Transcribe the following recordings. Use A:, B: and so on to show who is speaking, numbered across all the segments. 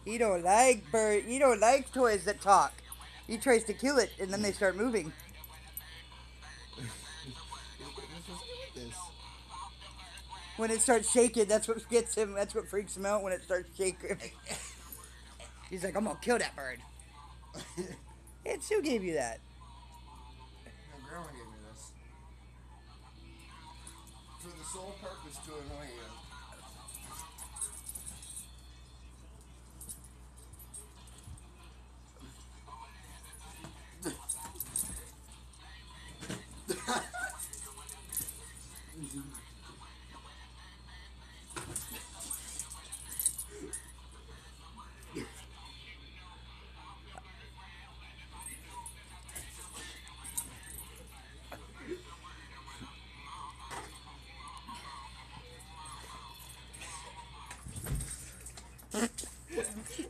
A: He don't like bird. He don't like toys that talk. He tries to kill it, and then they start moving.
B: This.
A: When it starts shaking, that's what gets him. That's what freaks him out when it starts shaking. He's like, I'm gonna kill that bird. It's who gave you that?
B: My grandma gave me this. For the sole purpose to annoy you.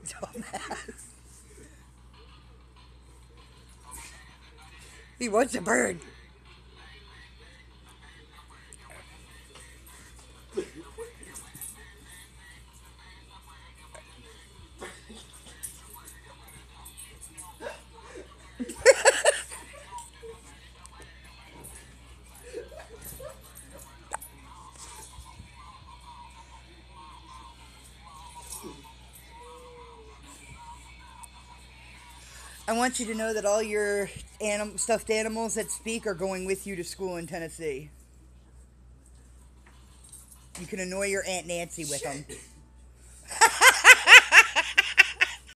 A: Dumbass. He wants a bird. I want you to know that all your stuffed animals that speak are going with you to school in Tennessee. You can annoy your Aunt Nancy with them.